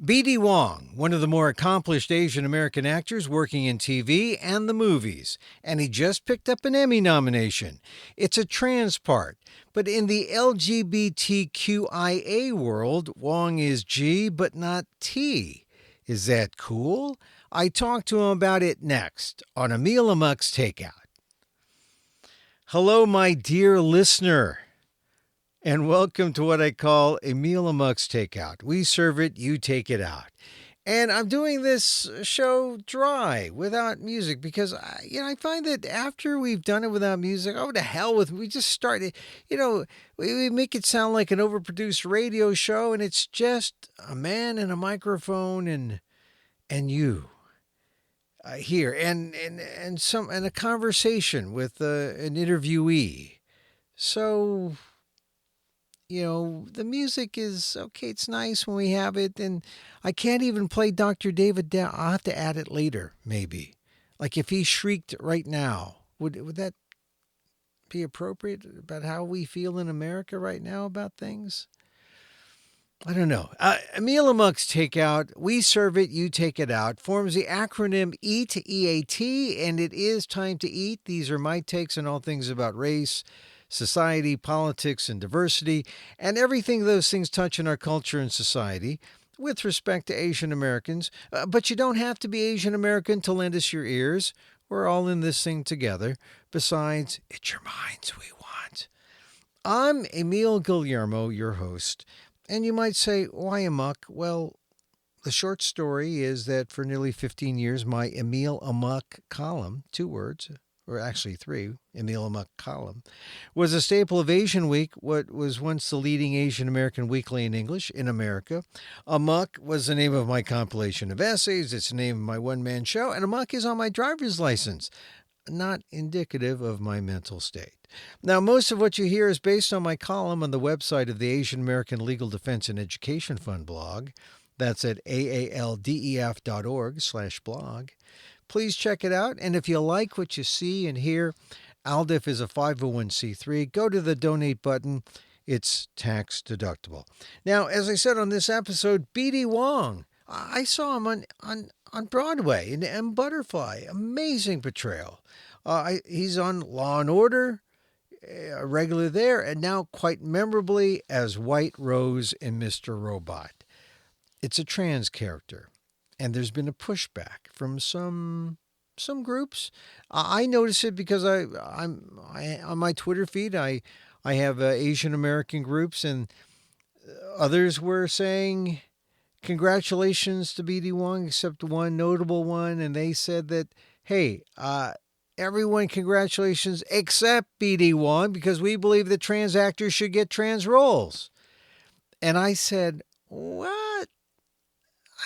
B.D. Wong, one of the more accomplished Asian American actors working in TV and the movies, and he just picked up an Emmy nomination. It's a trans part, but in the LGBTQIA world, Wong is G but not T. Is that cool? I talked to him about it next on Emil Amok's Takeout. Hello, my dear listener, and welcome to what I call Emil Amok's Takeout. We serve it, you take it out. And I'm doing this show dry, without music, because I find that after we've done it without music, oh, to hell with it. We just started, we make it sound like an overproduced radio show, and it's just a man and a microphone and you. Here and a conversation with an interviewee. So, the music is okay. It's nice when we have it, and I can't even play Dr. David down. I'll have to add it later, maybe. Like if he shrieked right now, would that be appropriate about how we feel in America right now about things? I don't know. Emil Amok's Takeout, we serve it, you take it out, forms the acronym EAT, E-A-T, and it is time to eat. These are my takes on all things about race, society, politics, and diversity, and everything those things touch in our culture and society with respect to Asian Americans. But you don't have to be Asian American to lend us your ears. We're all in this thing together. Besides, it's your minds we want. I'm Emil Guillermo, your host. And you might say, why Amok? Well, the short story is that for nearly 15 years, my Emil Amok column, 2 words, or actually 3, Emil Amok column, was a staple of Asian Week, what was once the leading Asian American weekly in English in America. Amok was the name of my compilation of essays. It's the name of my one-man show. And Amok is on my driver's license, not indicative of my mental state. Now, most of what you hear is based on my column on the website of the Asian American Legal Defense and Education Fund blog. That's at aaldef.org/blog. Please check it out. And if you like what you see and hear, ALDEF is a 501c3. Go to the donate button. It's tax deductible. Now, as I said on this episode, B.D. Wong, I saw him on Broadway in M. Butterfly. Amazing portrayal. He's on Law and Order, a regular there, and now quite memorably as White Rose in MrRobot. It's a trans character, and there's been a pushback from some groups. I notice it because I'm on my Twitter feed. I have Asian American groups, and others were saying congratulations to B.D. Wong, except one notable one, and they said that, hey, everyone, congratulations, except B.D. Wong, because we believe that trans actors should get trans roles. And I said, what?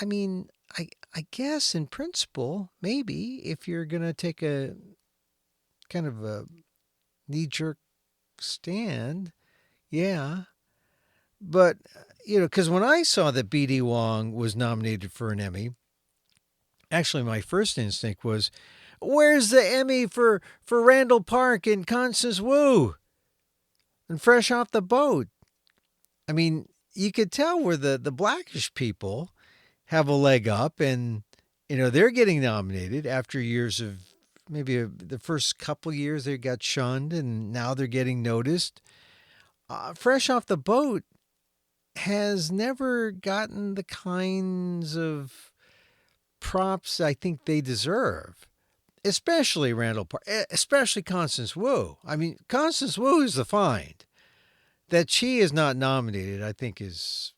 I mean, I guess in principle, maybe, if you're going to take a kind of a knee-jerk stand, yeah. But, because when I saw that B.D. Wong was nominated for an Emmy, actually my first instinct was, where's the Emmy for Randall Park and Constance Wu? And Fresh Off the Boat. I mean, you could tell where the Blackish people have a leg up, and, they're getting nominated after years of maybe the first couple years they got shunned, and now they're getting noticed. Fresh Off the Boat has never gotten the kinds of props I think they deserve. Especially Randall Park, especially Constance Wu. I mean, Constance Wu is the find. That she is not nominated, I think, is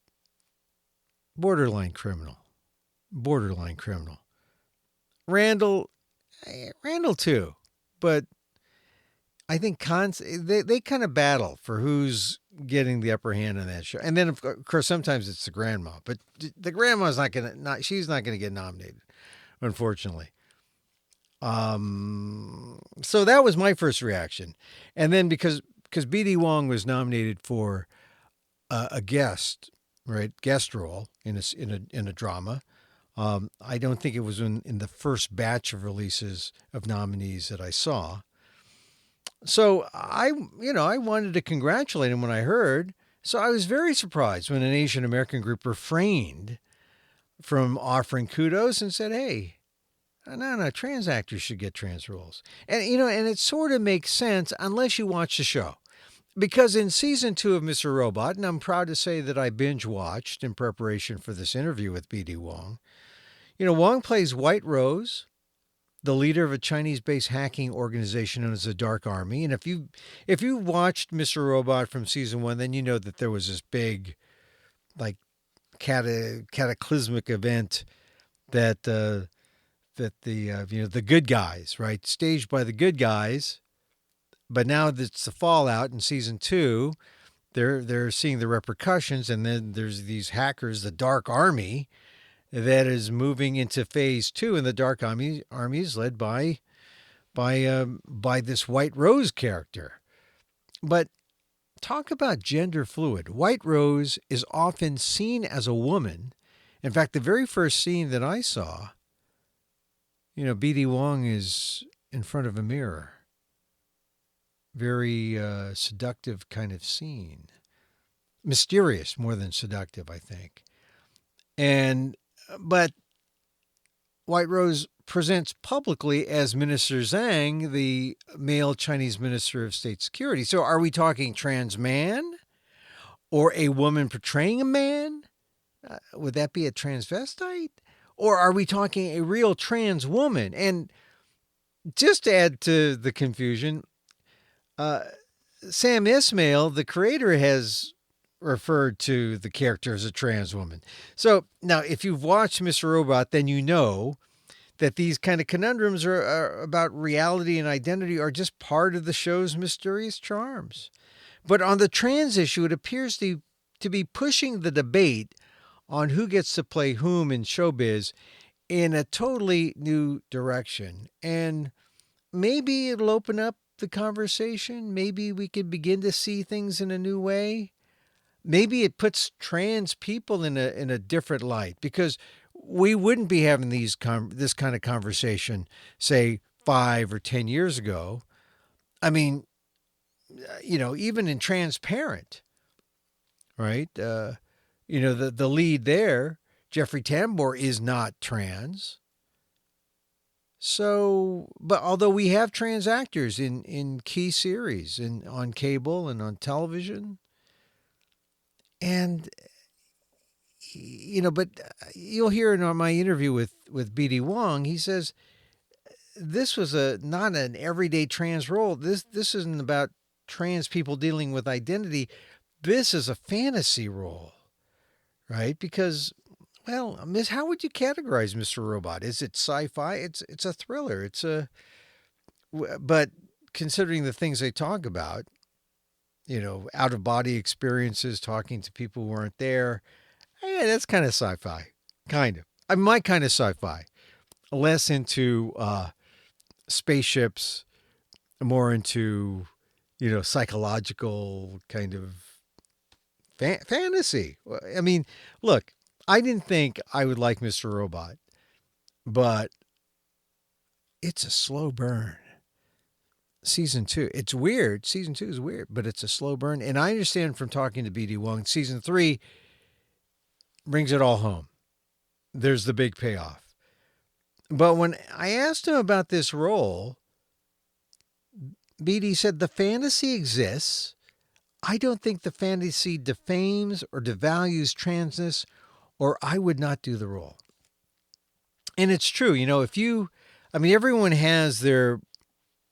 borderline criminal. Borderline criminal. Randall too. But I think they kind of battle for who's getting the upper hand on that show. And then, of course, sometimes it's the grandma. But the grandma's she's not going to get nominated, unfortunately. So that was my first reaction. And then because B.D. Wong was nominated for a guest role in a drama. I don't think it was in the first batch of releases of nominees that I saw. So I wanted to congratulate him when I heard. So I was very surprised when an Asian American group refrained from offering kudos and said, hey, no, trans actors should get trans roles. And, and it sort of makes sense unless you watch the show. Because in season 2 of Mr. Robot, and I'm proud to say that I binge watched in preparation for this interview with BD Wong, Wong plays White Rose, the leader of a Chinese-based hacking organization known as the Dark Army. And if you watched Mr. Robot from season 1, then you know that there was this big, like, cataclysmic event that the the good guys, right, staged by the good guys. But now it's the fallout in season 2. They're seeing the repercussions, and then there's these hackers, the Dark Army, that is moving into phase 2, and the Dark Army is led by this White Rose character. But talk about gender fluid. White Rose is often seen as a woman. In fact, the very first scene that I saw, BD Wong is in front of a mirror. Very seductive kind of scene. Mysterious more than seductive, I think. But White Rose presents publicly as Minister Zhang, the male Chinese Minister of State Security. So are we talking trans man or a woman portraying a man? Would that be a transvestite? Or are we talking a real trans woman? And just to add to the confusion, Sam Esmail, the creator, has referred to the character as a trans woman. So now, if you've watched MrRobot, then you know that these kind of conundrums are about reality and identity are just part of the show's mysterious charms. But on the trans issue, it appears to be pushing the debate on who gets to play whom in showbiz in a totally new direction. And maybe it'll open up the conversation. Maybe we could begin to see things in a new way. Maybe it puts trans people in a different light, because we wouldn't be having this kind of conversation, say, 5 or 10 years ago. I mean, even in Transparent, right? The lead there, Jeffrey Tambor, is not trans. So, but although we have trans actors in key series and on cable and on television, and but you'll hear in my interview with BD Wong, he says this was not an everyday trans role. This isn't about trans people dealing with identity. This is a fantasy role, right? Because, well, how would you categorize MrRobot? Is it sci-fi? It's a thriller. But considering the things they talk about, out-of-body experiences, talking to people who weren't there, yeah, that's kind of sci-fi. Kind of. My kind of sci-fi. Less into spaceships, more into, psychological kind of fantasy. I mean, look, I didn't think I would like MrRobot, but it's a slow burn. Season 2, it's weird. Season 2 is weird, but it's a slow burn. And I understand from talking to BD Wong, season 3 brings it all home. There's the big payoff. But when I asked him about this role, BD said the fantasy exists. I don't think the fantasy defames or devalues transness, or I would not do the role. And it's true. Everyone has their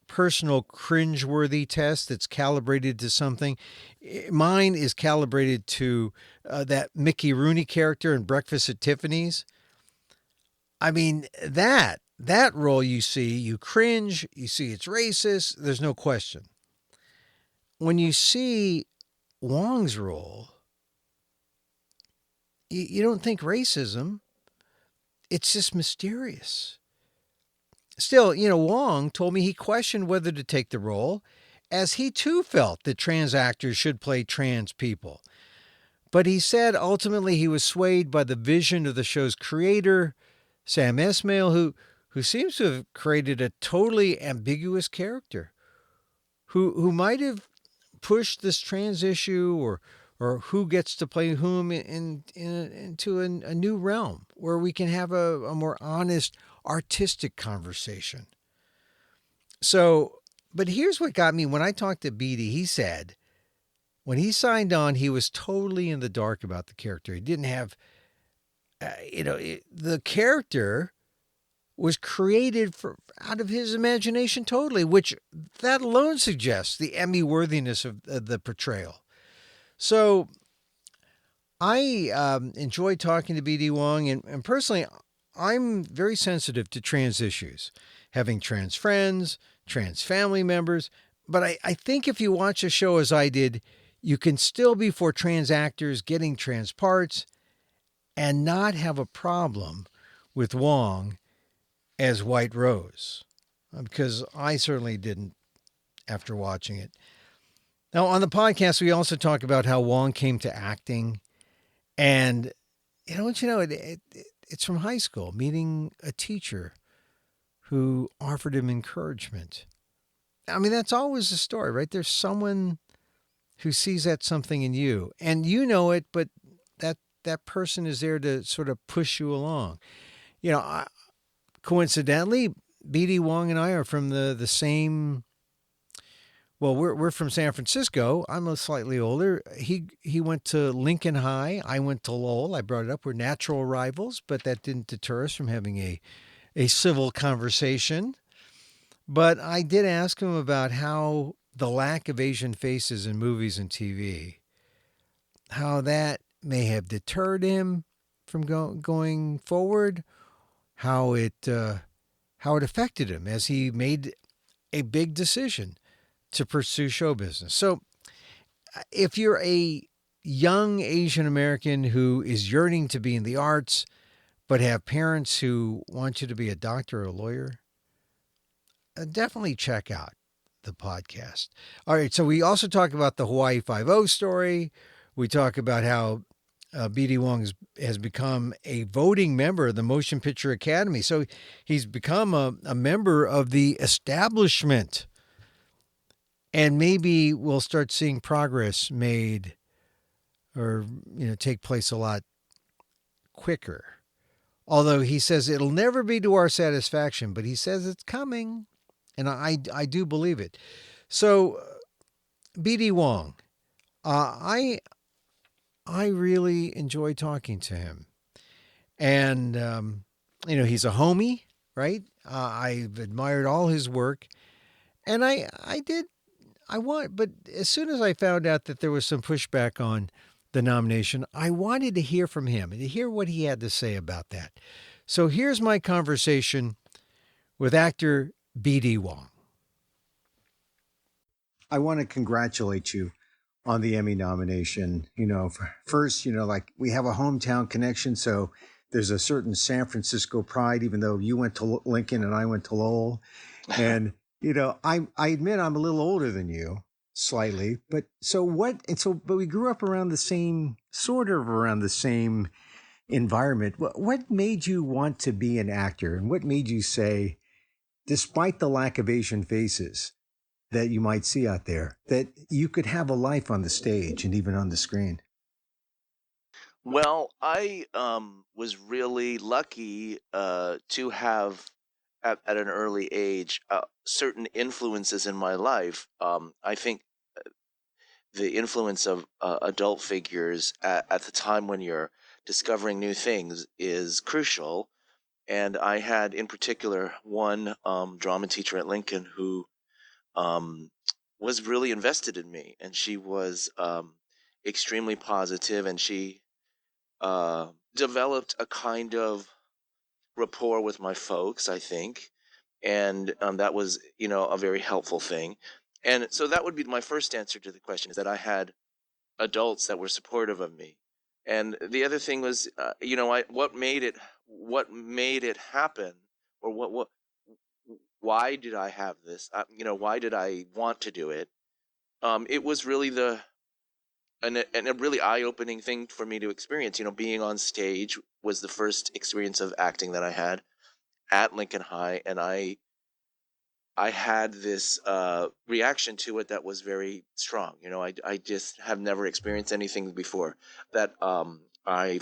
personal cringeworthy test that's calibrated to something. Mine is calibrated to that Mickey Rooney character in Breakfast at Tiffany's. I mean, that role you cringe, you see it's racist, there's no question. When you see Wong's role, you don't think racism. It's just mysterious. Still, Wong told me he questioned whether to take the role, as he too felt that trans actors should play trans people. But he said ultimately he was swayed by the vision of the show's creator, Sam Esmail, who seems to have created a totally ambiguous character, who might have pushed this trans issue or or who gets to play whom into a new realm where we can have a more honest, artistic conversation. So, but here's what got me when I talked to Beatty. He said when he signed on, he was totally in the dark about the character. He didn't have, the character was created out of his imagination totally, which that alone suggests the Emmy worthiness of the portrayal. So I enjoy talking to BD Wong, and personally, I'm very sensitive to trans issues, having trans friends, trans family members. But I think if you watch a show as I did, you can still be for trans actors getting trans parts and not have a problem with Wong as White Rose, because I certainly didn't after watching it. Now, on the podcast, we also talk about how Wong came to acting. And it's from high school, meeting a teacher who offered him encouragement. I mean, that's always the story, right? There's someone who sees that something in you, and you know it, but that person is there to sort of push you along. Coincidentally, BD Wong and I are from the same. Well, we're from San Francisco. I'm a slightly older. He went to Lincoln High. I went to Lowell. I brought it up. We're natural rivals, but that didn't deter us from having a civil conversation. But I did ask him about how the lack of Asian faces in movies and TV, how that may have deterred him from going forward, how it affected him as he made a big decision to pursue show business. So if you're a young Asian American who is yearning to be in the arts, but have parents who want you to be a doctor or a lawyer, definitely check out the podcast. All right. So we also talk about the Hawaii Five-0 story. We talk about how B.D. Wong has become a voting member of the Motion Picture Academy. So he's become a member of the establishment. And maybe we'll start seeing progress made or, take place a lot quicker. Although he says it'll never be to our satisfaction, but he says it's coming. And I do believe it. So, B.D. Wong, I really enjoy talking to him. And, he's a homie, right? I've admired all his work. And but as soon as I found out that there was some pushback on the nomination, I wanted to hear from him and to hear what he had to say about that. So here's my conversation with actor B.D. Wong. I want to congratulate you on the Emmy nomination. First, like we have a hometown connection, so there's a certain San Francisco pride, even though you went to Lincoln and I went to Lowell. And I admit I'm a little older than you, slightly, but but we grew up around the same, sort of around the same environment. What made you want to be an actor, and what made you say, despite the lack of Asian faces that you might see out there, that you could have a life on the stage and even on the screen? Well, I was really lucky to have at an early age certain influences in my life. I think the influence of adult figures at the time when you're discovering new things is crucial. And I had, in particular, one drama teacher at Lincoln who um, was really invested in me, and she was extremely positive, and she developed a kind of rapport with my folks, I think, and that was, a very helpful thing. And so that would be my first answer to the question: is that I had adults that were supportive of me. And the other thing was, what made it happen, or why did I have this? Why did I want to do it? It was really and a really eye-opening thing for me to experience. Being on stage was the first experience of acting that I had at Lincoln High, and I I had this reaction to it that was very strong. I just have never experienced anything before that I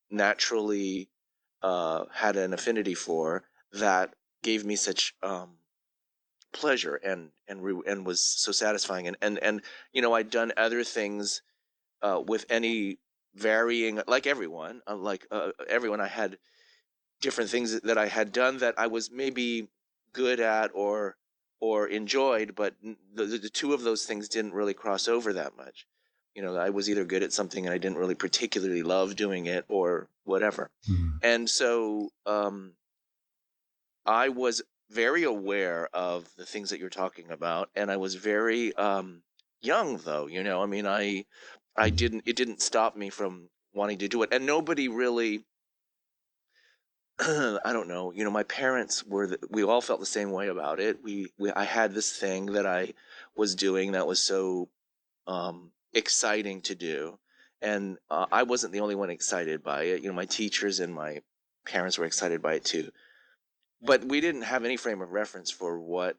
naturally had an affinity for, that gave me such pleasure and was so satisfying. And I'd done other things with any varying, like everyone, everyone. I had different things that I had done that I was maybe good at or enjoyed, but the two of those things didn't really cross over that much. I was either good at something and I didn't really particularly love doing it, or whatever. Mhm. And so I was very aware of the things that you're talking about, and I was very young, though. I mean, I Mhm. didn't it didn't stop me from wanting to do it, and nobody really. I don't know. My parents we all felt the same way about it. I had this thing that I was doing that was so exciting to do, and I wasn't the only one excited by it. My teachers and my parents were excited by it too, but we didn't have any frame of reference for what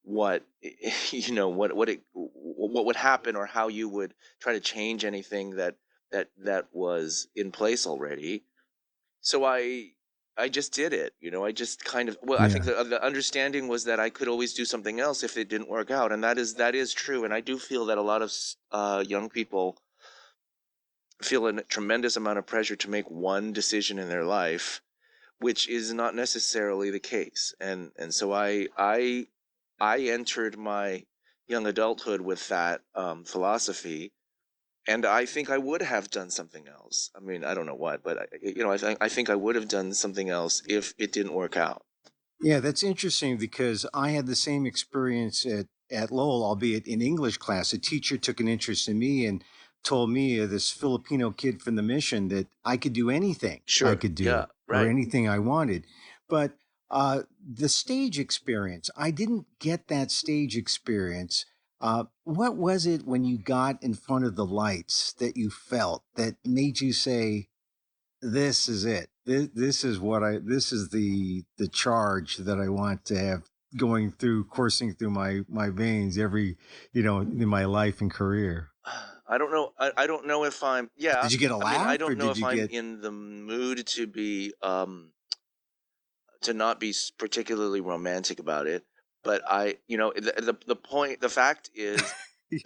what would happen, or how you would try to change anything that was in place already. So I just did it. I just kind of, well, I think Yeah. the understanding was that I could always do something else if it didn't work out, and that is true. And I do feel that a lot of young people feel a tremendous amount of pressure to make one decision in their life, which is not necessarily the case. And so I entered my young adulthood with that philosophy, and I think I would have done something else. I mean, I don't know what, but I think I would have done something else if it didn't work out. Yeah, that's interesting because I had the same experience at Lowell, albeit in English class. A teacher took an interest in me and told me, this Filipino kid from the mission, that I could do anything I Sure. could Yeah. do or Right. anything I wanted. But the stage experience, I didn't get that stage experience. What was it when you got in front of the lights that you felt that made you say, this is it. This is what this is the charge that I want to have going through, coursing through my veins every, in my life and career. I don't know. I don't know if I'm. Yeah. Did you get a I mean, I laugh or don't know did if you I'm get, in the mood to not be particularly romantic about it. But the fact is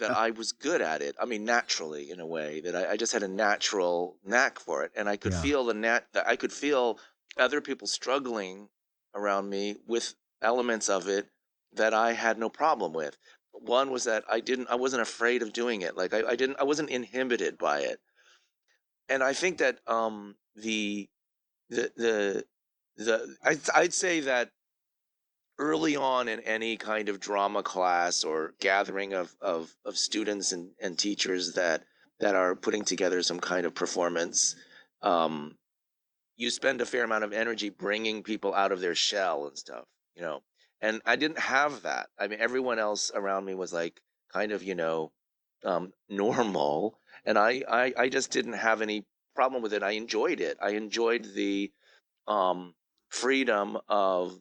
that yeah, I was good at it. I mean, naturally, in a way that I just had a natural knack for it, and I could yeah, feel that I could feel other people struggling around me with elements of it that I had no problem with. One was that I wasn't afraid of doing it. Like I wasn't inhibited by it. And I think that the I'd say that early on in any kind of drama class or gathering of students and teachers that are putting together some kind of performance, um, you spend a fair amount of energy bringing people out of their shell and stuff, you know. And I didn't have that. I mean, everyone else around me was like kind of, normal, and I just didn't have any problem with it. I enjoyed it. I enjoyed the um, freedom of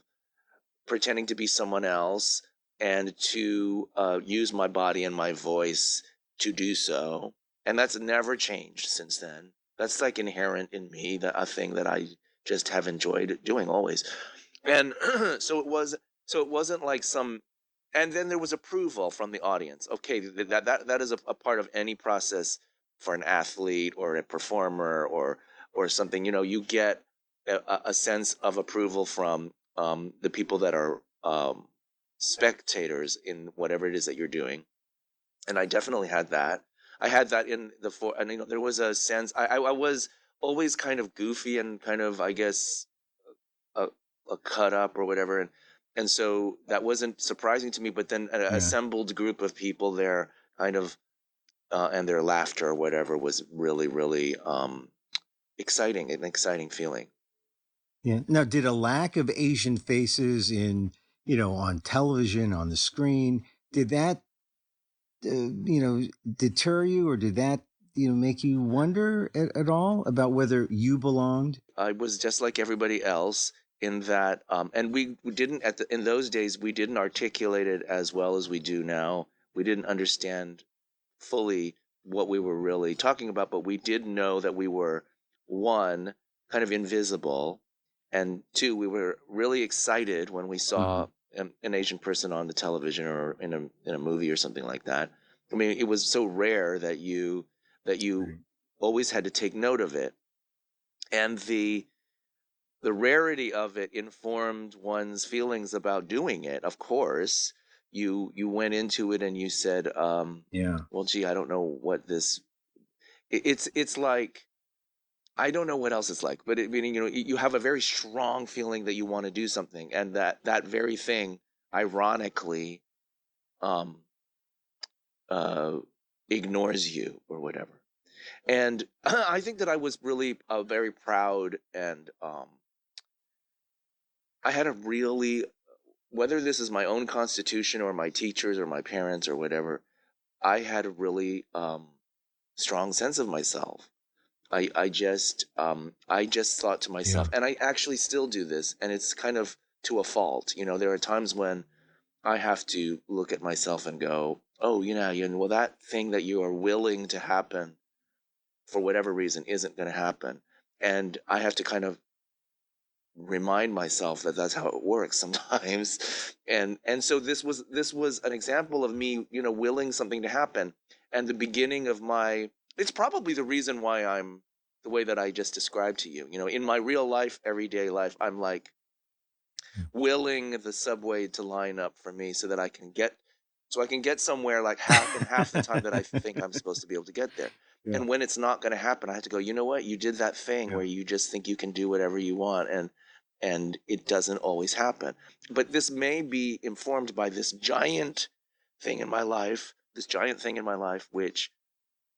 pretending to be someone else and to use my body and my voice to do so. And that's never changed since then. That's like inherent in me, a thing that I just have enjoyed doing always. And so it wasn't like some. And then there was approval from the audience. Okay, that is a part of any process for an athlete or a performer or something. You get a sense of approval from the people that are spectators in whatever it is that you're doing. And I definitely had that. I had that in the for, and there was a sense. I was always kind of goofy and kind of, I guess, a, a cut up or whatever, and so that wasn't surprising to me. But then an yeah, assembled group of people there, kind of, and their laughter or whatever was really, really exciting, an exciting feeling. yeah. Now, did a lack of Asian faces in, on television, on the screen, did that, deter you, or did that, make you wonder at all about whether you belonged? I was just like everybody else in that, and we didn't in those days we didn't articulate it as well as we do now. We didn't understand fully what we were really talking about, but we did know that we were, one, kind of invisible, and two, we were really excited when we saw an Asian person on the television or in a movie or something like that. I mean, it was so rare that you Right. always had to take note of it, and the rarity of it informed one's feelings about doing it. Of course, you went into it and you said, Yeah. "Well, gee, I don't know what this." It's like I don't know what else it's like, but meaning you have a very strong feeling that you want to do something, and that very thing, ironically, um, uh, ignores you or whatever. And I think that I was really very proud, and I had a really, whether this is my own constitution or my teachers or my parents or whatever, I had a really strong sense of myself. I just thought to Yeah. myself, and I actually still do this, and it's kind of to a fault. There are times when I have to look at myself and go, oh, well, that thing that you are willing to happen for whatever reason isn't going to happen, and I have to kind of remind myself that that's how it works sometimes. And so this was an example of me willing something to happen, and the beginning of my, it's probably the reason why I'm the way that I just described to you. In my real life, everyday life, I'm like willing the subway to line up for me so that I can get somewhere like half the time that I think I'm supposed to be able to get there. Yeah. And when it's not going to happen, I have to go, you know what? You did that thing Yeah. where you just think you can do whatever you want, and it doesn't always happen. But this may be informed by this giant thing in my life, which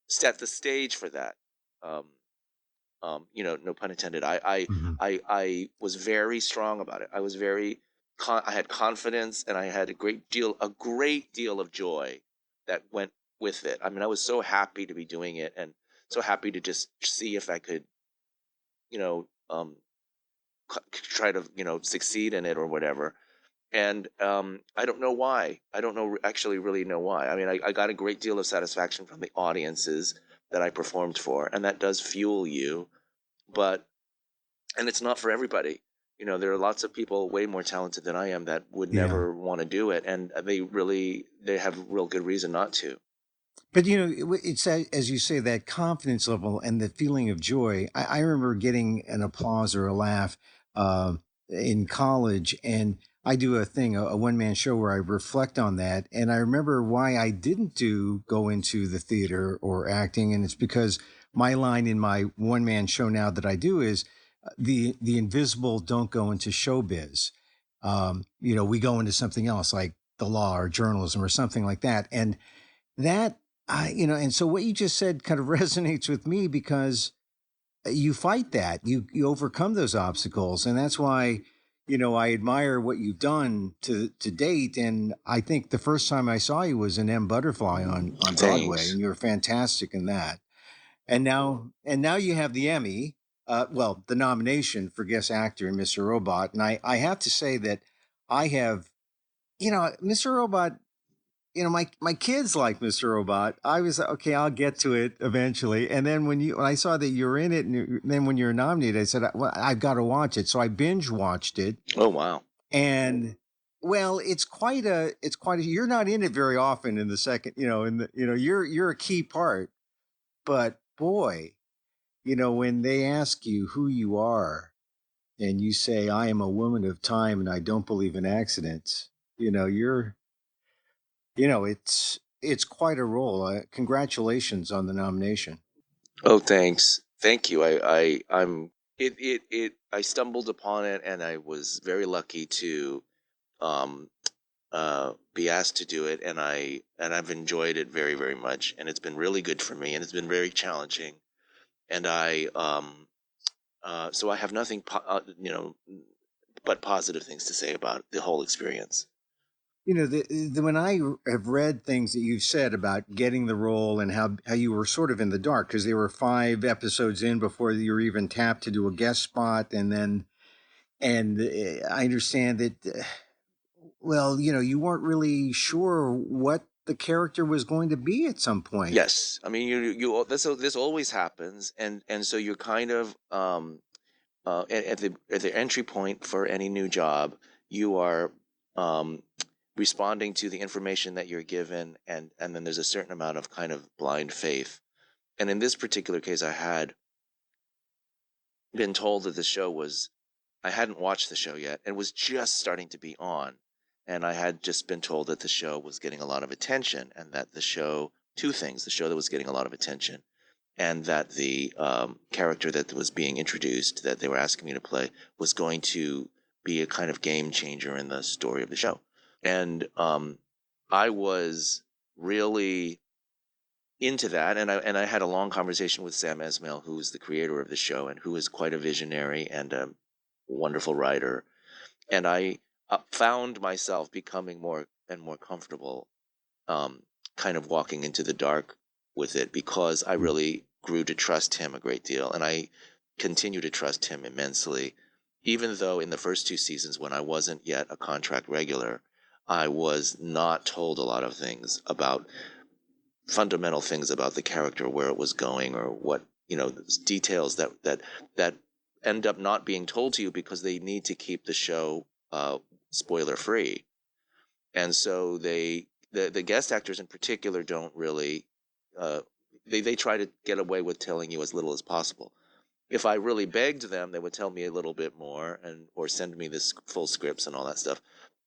set the stage for that. Um, no pun intended. Mhm. I was very strong about it. I was very, I had confidence, and I had a great deal of joy that went with it. I mean, I was so happy to be doing it, and so happy to just see if I could, you know, try to, succeed in it or whatever. And I don't know why. I don't know actually really know why. I mean, I got a great deal of satisfaction from the audiences that I performed for, and that does fuel you. But and it's not for everybody. There are lots of people way more talented than I am that would Yeah. never want to do it, and they have real good reason not to. But it's as you say, that confidence level and the feeling of joy. I remember getting an applause or a laugh uh, in college, and I do a thing, a one man show where I reflect on that, and I remember why I didn't go into the theater or acting, and it's because my line in my one man show now that I do is the invisible don't go into showbiz. We go into something else like the law or journalism or something like that, and that and so what you just said kind of resonates with me because you fight that, you overcome those obstacles, and that's why I admire what you've done to date. And I think the first time I saw you was in M Butterfly on Broadway, Thanks. and you were fantastic in that. And now you have the Emmy, well, the nomination for Guest Actor in Mr. Robot, and I have to say that I have, Mr. Robot, my kids like Mr. Robot. I was okay. I'll get to it eventually. And then when I saw that you were in it, and then when you were nominated, I said, "Well, I've got to watch it." So I binge watched it, Oh wow. and well, it's quite a. You're not in it very often in the second, in the you're a key part. But boy, when they ask you who you are, and you say, "I am a woman of time, and I don't believe in accidents," you're it's quite a role. Congratulations on the nomination. Oh, thanks. Thank you. I'm. I stumbled upon it, and I was very lucky to um be asked to do it, and I've enjoyed it very, very much, and it's been really good for me, and it's been very challenging, and so I have nothing but positive things to say about the whole experience. When I have read things that you've said about getting the role and how you were sort of in the dark because there were 5 episodes in before you were even tapped to do a guest spot, and then And I understand that, well, you weren't really sure what the character was going to be at some point. Yes, I mean this always happens, and so you're kind of at the entry point for any new job, you are um, responding to the information that you're given, and then there's a certain amount of kind of blind faith. And in this particular case, I had been told that the show was, I hadn't watched the show yet and was just starting to be on. And I had just been told that the show was getting a lot of attention, and that the show, two things, the show that was getting a lot of attention, and that the character that was being introduced that they were asking me to play was going to be a kind of game changer in the story of the show. And I was really into that, and I had a long conversation with Sam Esmail, who is the creator of the show and who is quite a visionary and a wonderful writer. And I found myself becoming more and more comfortable, um, kind of walking into the dark with it, because I really grew to trust him a great deal, and I continue to trust him immensely, even though in the first two seasons, when I wasn't yet a contract regular, I was not told a lot of things about fundamental things about the character, where it was going, or what, details that end up not being told to you because they need to keep the show spoiler free. And so the guest actors in particular don't really, uh, they try to get away with telling you as little as possible. If I really begged them, they would tell me a little bit more, and or send me this full scripts and all that stuff.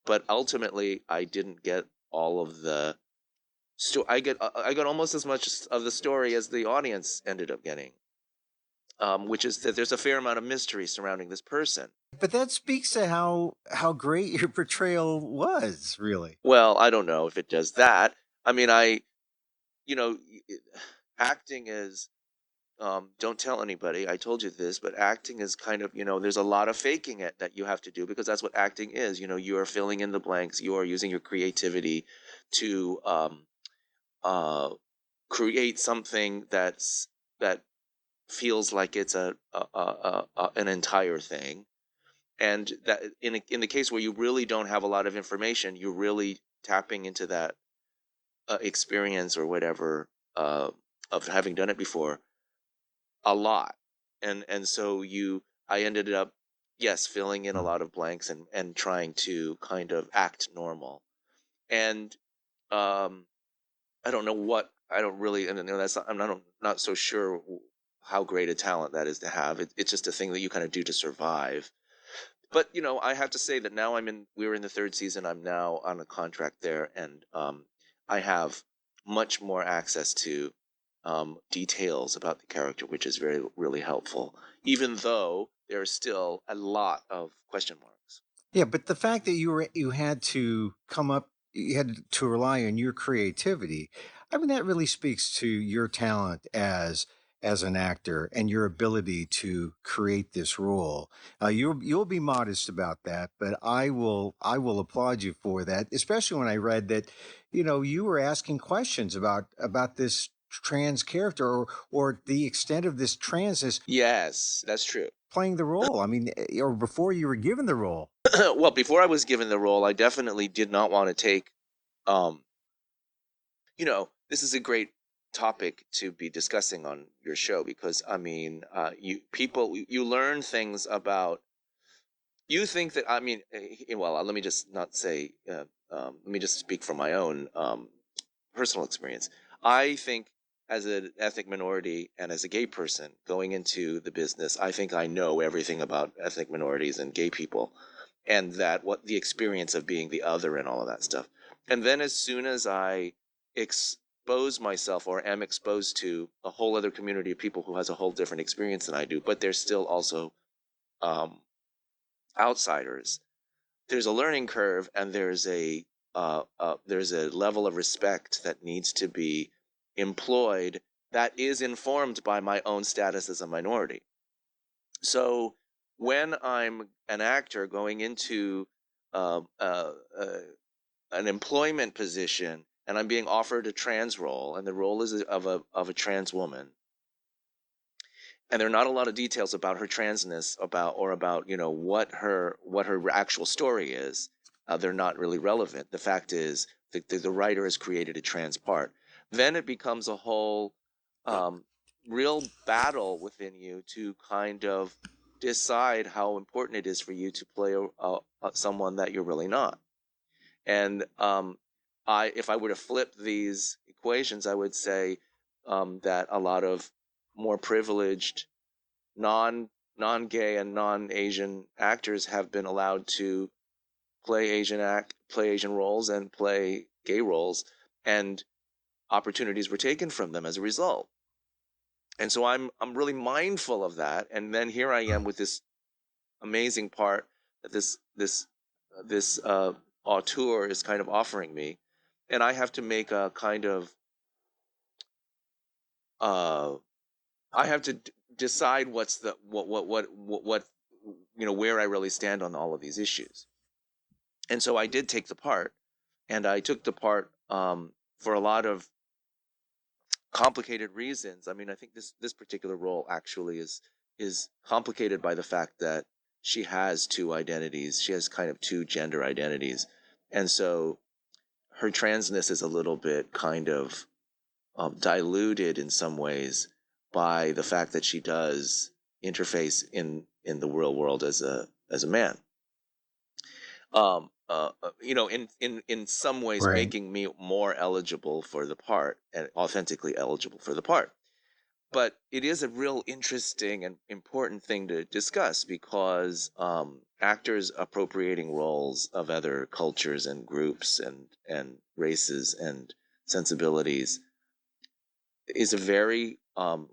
But ultimately, I didn't get all of the I got almost as much of the story as the audience ended up getting, which is that there's a fair amount of mystery surrounding this person. But that speaks to how great your portrayal was, really. Well, I don't know if it does that. I mean, you know, acting is, don't tell anybody, I told you this, but acting is kind of, there's a lot of faking it that you have to do, because that's what acting is. You are filling in the blanks. You are using your creativity to uh, create something that feels like it's an entire thing. And that in the case where you really don't have a lot of information, you're really tapping into that experience or whatever, of having done it before a lot. And so I ended up, yes, filling in a lot of blanks, and trying to kind of act normal. And um I don't really, and that's not, not so sure how great a talent that is to have. It's just a thing that you kind of do to survive. But I have to say that now we're in the third season. I'm now on a contract there, and I have much more access to details about the character, which is very really helpful, even though there are still a lot of question marks. Yeah, but the fact that you had to come up, you had to rely on your creativity. I mean, that really speaks to your talent as an actor and your ability to create this role. You'll be modest about that, but I will applaud you for that, especially when I read that, you were asking questions about this trans character, or the extent of this transness Yes, that's true. playing the role. I mean, or before you were given the role. Well, before I was given the role, I definitely did not want to take. Um, this is a great topic to be discussing on your show, because I mean, you learn things about. You think that, I mean, well, let me just not say. Let me just speak from my own personal experience. I think, as an ethnic minority and as a gay person going into the business, I think I know everything about ethnic minorities and gay people, and that what the experience of being the other and all of that stuff. And then as soon as I expose myself, or am exposed to a whole other community of people who has a whole different experience than I do, but they're still also um, outsiders, there's a learning curve, and there's a level of respect that needs to be employed, that is informed by my own status as a minority. So when I'm an actor going into uh, uh, uh, an employment position, and I'm being offered a trans role, and the role is of a trans woman, and there are not a lot of details about her transness, about what her actual story is. They're not really relevant. The fact is, the writer has created a trans part. Then it becomes a whole um, real battle within you to kind of decide how important it is for you to play someone that you're really not. And if I were to flip these equations, I would say that a lot of more privileged non-gay and non-Asian actors have been allowed to play Asian roles and play gay roles, and opportunities were taken from them as a result. And so I'm really mindful of that. And then here I am with this amazing part that this auteur is kind of offering me, and I have to make a kind of uh, I have to decide what's the what where I really stand on all of these issues. And so I did take the part, and I took the part for a lot of complicated reasons. I mean, I think this particular role actually is complicated by the fact that she has two identities. She has kind of two gender identities, and so her transness is a little bit kind of diluted in some ways by the fact that she does interface in the real world as a man. In some ways, Right. making me more eligible for the part and authentically eligible for the part. But it is a real interesting and important thing to discuss because actors appropriating roles of other cultures and groups and races and sensibilities is a very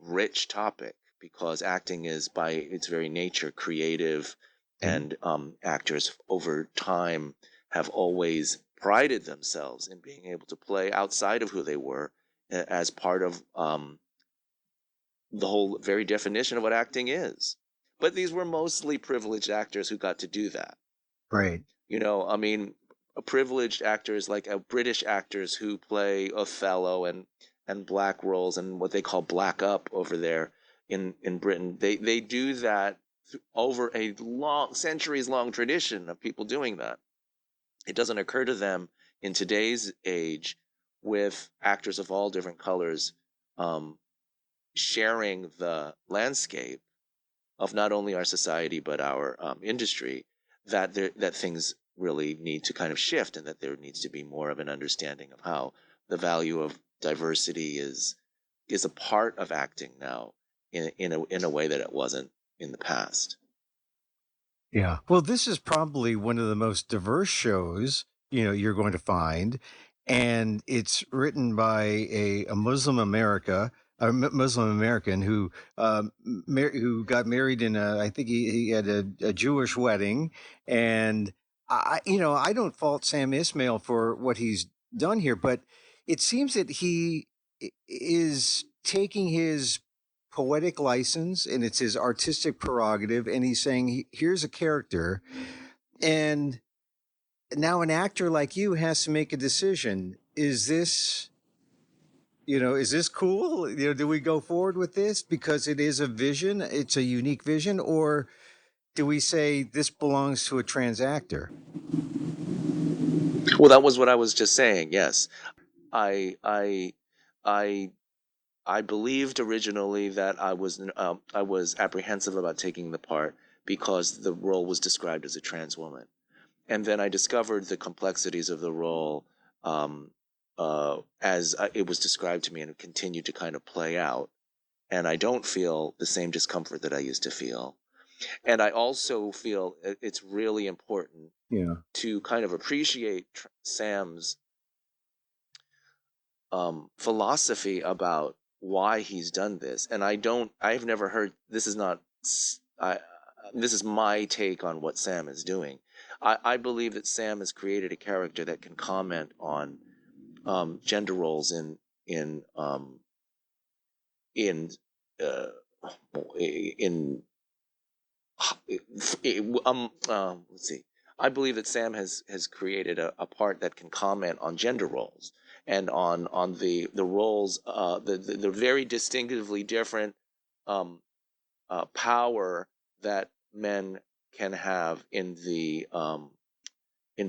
rich topic, because acting is by its very nature creative, Mhm. and actors over time have always prided themselves in being able to play outside of who they were, as part of the whole very definition of what acting is. But these were mostly privileged actors who got to do that. Right. I mean, privileged actors like British actors who play Othello and black roles and what they call black up over there in Britain. They do that over a long centuries long tradition of people doing that. It doesn't occur to them in today's age, with actors of all different colors um, sharing the landscape of not only our society but our industry, that things really need to kind of shift, and that there needs to be more of an understanding of how the value of diversity is a part of acting now in a way that it wasn't in the past. Yeah. Well, this is probably one of the most diverse shows, you're going to find. And it's written by a Muslim American who got married I think he had a Jewish wedding. And I don't fault Sam Ismail for what he's done here, but it seems that he is taking his poetic license and it's his artistic prerogative, and he's saying, Here's a character, and now an actor like you has to make a decision. Is this cool? Do we go forward with this because it is a vision, it's a unique vision, or do we say this belongs to a trans actor? Well, that was what I was just saying. Yes, I I I I believed originally that I was apprehensive about taking the part because the role was described as a trans woman, and then I discovered the complexities of the role as it was described to me, and it continued to kind of play out. And I don't feel the same discomfort that I used to feel. And I also feel it's really important Yeah. to kind of appreciate Sam's philosophy about why he's done this. And I've never heard, this is not, this is my take on what Sam is doing. I believe that Sam has created a character that can comment on gender roles in uh, in let's see. I believe that Sam has created a part that can comment on gender roles, and on the roles, the very distinctively different power that men can have in the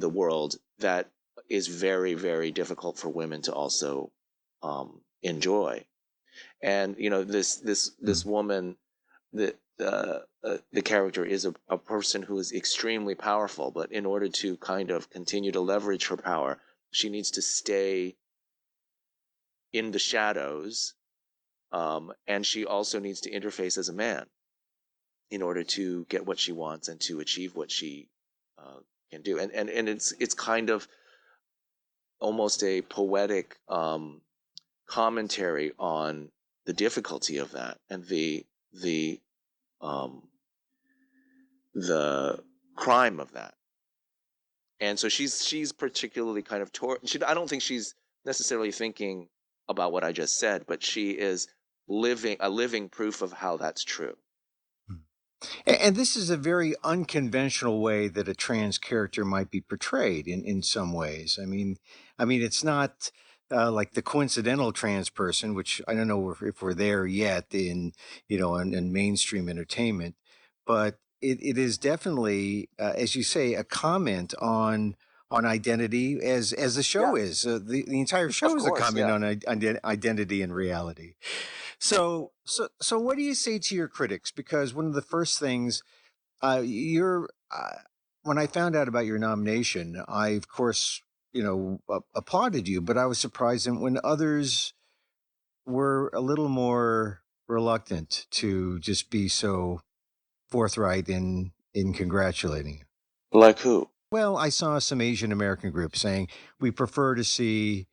world that is very, very difficult for women to also enjoy. And this woman, the character is a person who is extremely powerful, but in order to kind of continue to leverage her power, she needs to stay in the shadows, and she also needs to interface as a man in order to get what she wants and to achieve what she can do. And it's kind of almost a poetic commentary on the difficulty of that and the um, the crime of that. And so she's particularly kind of I don't think she's necessarily thinking about what I just said, but she is living proof of how that's true. And this is a very unconventional way that a trans character might be portrayed in some ways. I mean, it's not like the coincidental trans person, which I don't know if we're there yet in mainstream entertainment, but it is definitely, as you say, a comment on identity, as the show Yeah, is. The entire show of is a course. comment Yeah. on identity and reality. So what do you say to your critics? Because one of the first things you're when I found out about your nomination, I of course applauded you, but I was surprised when others were a little more reluctant to just be so forthright in congratulating you. Like who? Well, I saw some Asian American groups saying we prefer to see.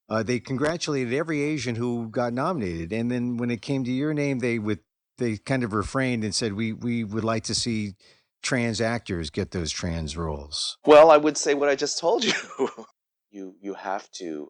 They congratulated every Asian who got nominated, and then when it came to your name, they kind of refrained and said we would like to see trans actors get those trans roles. Well, I would say what I just told you. You have to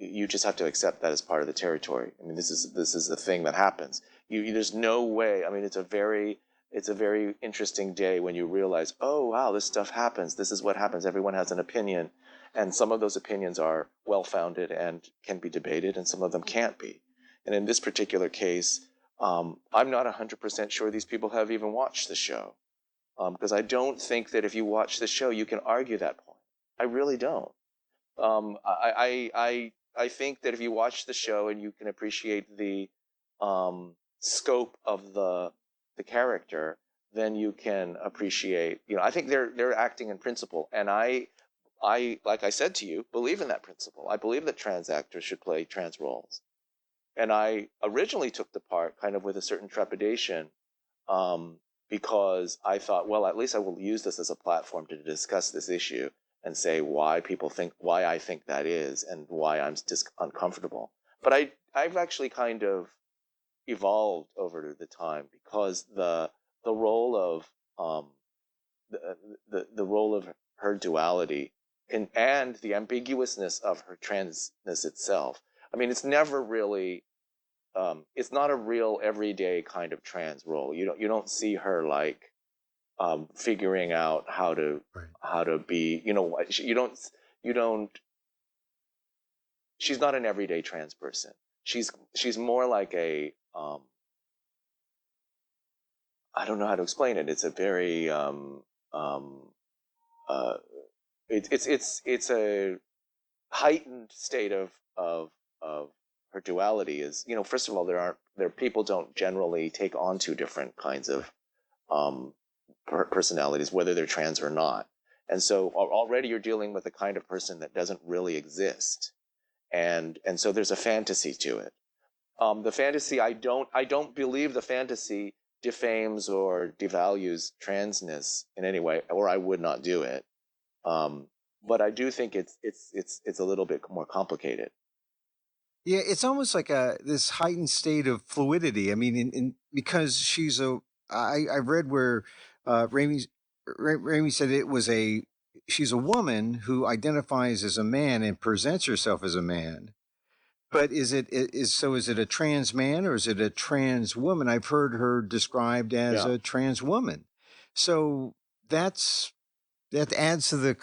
you just have to accept that as part of the territory. I mean, this is the thing that happens. There's no way. I mean, it's a very interesting day when you realize, oh wow, this stuff happens. This is what happens. Everyone has an opinion, and some of those opinions are well founded and can be debated, and some of them can't be. And in this particular case, I'm not 100% sure these people have even watched the show, because I don't think that if you watch the show, you can argue that point. I really don't. I think that if you watch the show and you can appreciate the scope of the character, then you can appreciate. I think they're acting in principle, and I like I said to you, believe in that principle. I believe that trans actors should play trans roles, and I originally took the part kind of with a certain trepidation, because I thought, well, at least I will use this as a platform to discuss this issue and say why I think that is and why I'm just uncomfortable. But I've actually kind of evolved over the time, because the role of the role of her duality and the ambiguousness of her transness itself. I mean, it's never really it's not a real everyday kind of trans role. You don't see her like figuring out Right. how to be. You don't. She's not an everyday trans person. She's more like a I don't know how to explain it. It's a very um, uh, it's a heightened state of her duality. Is first of all, there people don't generally take on two different kinds of um, personalities, whether they're trans or not. And so already you're dealing with a kind of person that doesn't really exist, and so there's a fantasy to it. The fantasy, I don't believe the fantasy defames or devalues transness in any way, or I would not do it. Um, but I do think it's a little bit more complicated. Yeah, it's almost like a this heightened state of fluidity. I mean, because I read where Raimi said it was she's a woman who identifies as a man and presents herself as a man. But is it a trans man or is it a trans woman? I've heard her described as Yeah. a trans woman. So that adds to the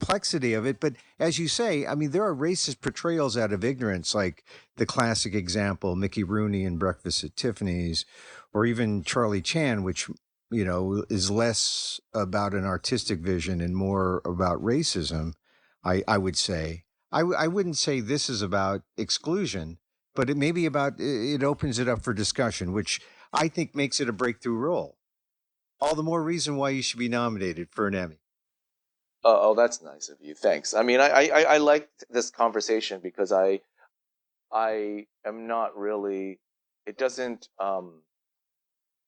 complexity of it. But as you say, I mean, there are racist portrayals out of ignorance, like the classic example, Mickey Rooney in Breakfast at Tiffany's, or even Charlie Chan, which, is less about an artistic vision and more about racism, I would say. I wouldn't say this is about exclusion, but it may be about, it opens it up for discussion, which I think makes it a breakthrough role. All the more reason why you should be nominated for an Emmy. Oh, that's nice of you. Thanks. I mean, I liked this conversation because I am not really. It doesn't.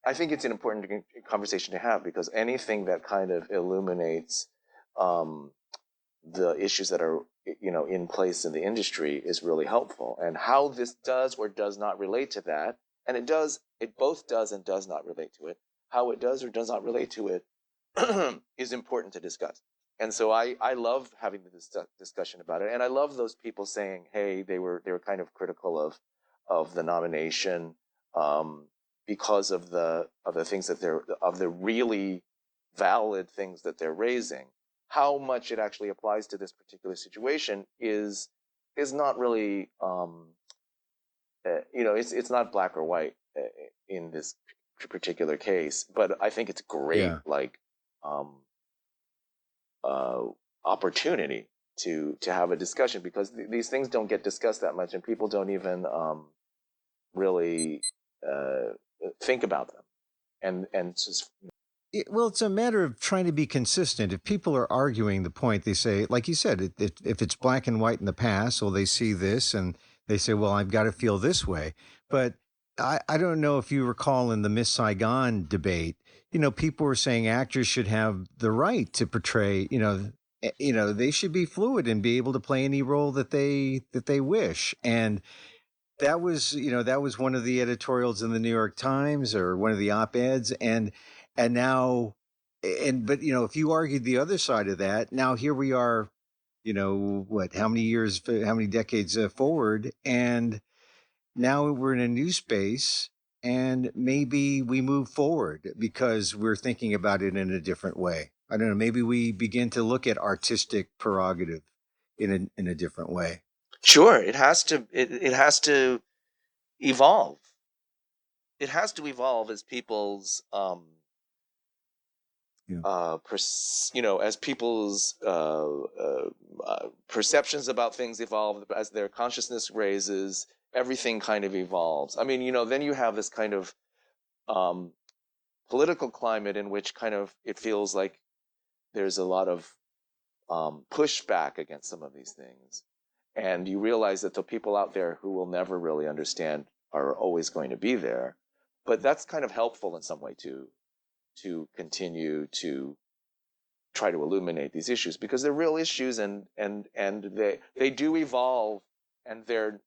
I think it's an important conversation to have because anything that kind of illuminates um, the issues that are in place in the industry is really helpful. And how this does or does not relate to that, and it both does and does not relate to it. How it does or does not relate to it is important to discuss. And so I love having the discussion about it, and I love those people saying, "Hey, they were kind of critical of the nomination um, because of the things that they're of the really valid things that they're raising." How much it actually applies to this particular situation is not really it's not black or white in this particular case, but I think it's great Yeah. like um, uh, opportunity to have a discussion because these things don't get discussed that much and people don't even really uh, think about them and just Well, it's a matter of trying to be consistent. If people are arguing the point, they say, like you said, if it's black and white in the past, well, they see this and they say, well, I've got to feel this way. But I don't know if you recall in the Miss Saigon debate, people were saying actors should have the right to portray, they should be fluid and be able to play any role that they wish. And that was one of the editorials in the New York Times or one of the op-eds, and now, but if you argued the other side of that, now here we are, what, how many years, how many decades forward, and now we're in a new space, and maybe we move forward because we're thinking about it in a different way. I don't know. Maybe we begin to look at artistic prerogative in a different way. sure it has to evolve. It has to evolve as people's Yeah. as people's perceptions about things evolve, as their consciousness raises, everything kind of evolves. I mean, then you have this kind of um, political climate in which kind of it feels like there's a lot of pushback against some of these things, and you realize that the people out there who will never really understand are always going to be there. But that's kind of helpful in some way to continue to try to illuminate these issues because they're real issues, and they do evolve, and they're